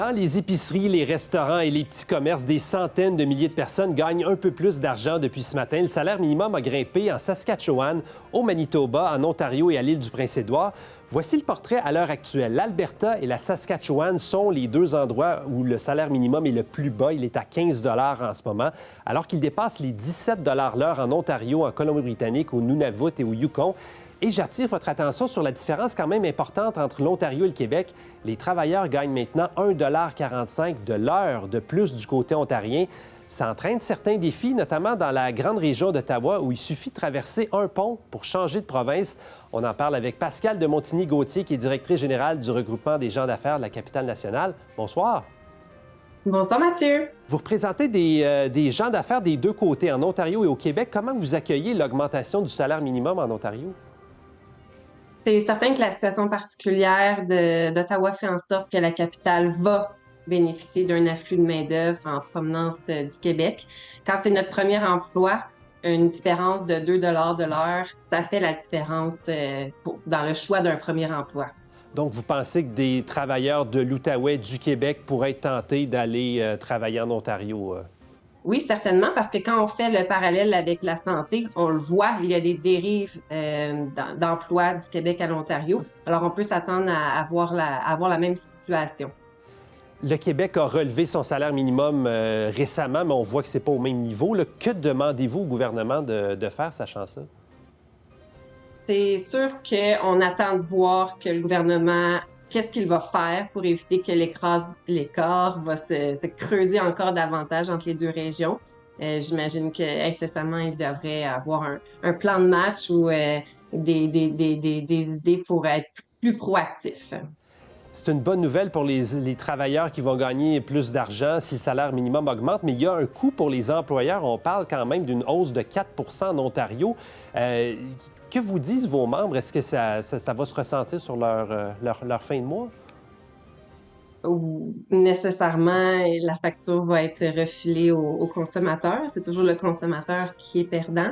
Dans les épiceries, les restaurants et les petits commerces, des centaines de milliers de personnes gagnent un peu plus d'argent depuis ce matin. Le salaire minimum a grimpé en Saskatchewan, au Manitoba, en Ontario et à l'île du Prince-Édouard. Voici le portrait à l'heure actuelle. L'Alberta et la Saskatchewan sont les deux endroits où le salaire minimum est le plus bas. Il est à 15 en ce moment, alors qu'il dépasse les 17 l'heure en Ontario, en Colombie-Britannique, au Nunavut et au Yukon. Et j'attire votre attention sur la différence quand même importante entre l'Ontario et le Québec. Les travailleurs gagnent maintenant 1,45 de l'heure de plus du côté ontarien. Ça entraîne certains défis, notamment dans la grande région d'Ottawa, où il suffit de traverser un pont pour changer de province. On en parle avec Pascale de Montigny-Gauthier, qui est directrice générale du regroupement des gens d'affaires de la capitale nationale. Bonsoir. Bonsoir Mathieu. Vous représentez des gens d'affaires des deux côtés, en Ontario et au Québec. Comment vous accueillez l'augmentation du salaire minimum en Ontario? C'est certain que la situation particulière d'Ottawa fait en sorte que la capitale va bénéficier d'un afflux de main-d'œuvre en provenance du Québec. Quand c'est notre premier emploi, une différence de 2 de l'heure, ça fait la différence dans le choix d'un premier emploi. Donc, vous pensez que des travailleurs de l'Outaouais, du Québec, pourraient être tentés d'aller travailler en Ontario? Oui, certainement, parce que quand on fait le parallèle avec la santé, on le voit, il y a des dérives d'emploi du Québec à l'Ontario. Alors, on peut s'attendre à avoir la même situation. Le Québec a relevé son salaire minimum récemment, mais on voit que ce n'est pas au même niveau. Là, que demandez-vous au gouvernement de faire, sachant ça? C'est sûr qu'on attend de voir que le gouvernement, qu'est-ce qu'il va faire pour éviter que l'écart va se creuser encore davantage entre les deux régions. J'imagine qu'incessamment, il devrait avoir un plan de match ou des idées pour être plus proactifs. C'est une bonne nouvelle pour les travailleurs qui vont gagner plus d'argent si le salaire minimum augmente, mais il y a un coût pour les employeurs. On parle quand même d'une hausse de 4 en Ontario. Que vous disent vos membres? Est-ce que ça va se ressentir sur leur fin de mois? Ou nécessairement, la facture va être refilée au consommateur. C'est toujours le consommateur qui est perdant.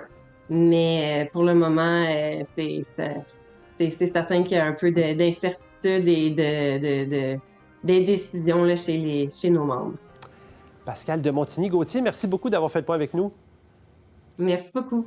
Mais pour le moment, c'est certain qu'il y a un peu d'incertitude et d'indécision là, chez nos membres. Pascale de Montigny-Gauthier, merci beaucoup d'avoir fait le point avec nous. Merci beaucoup.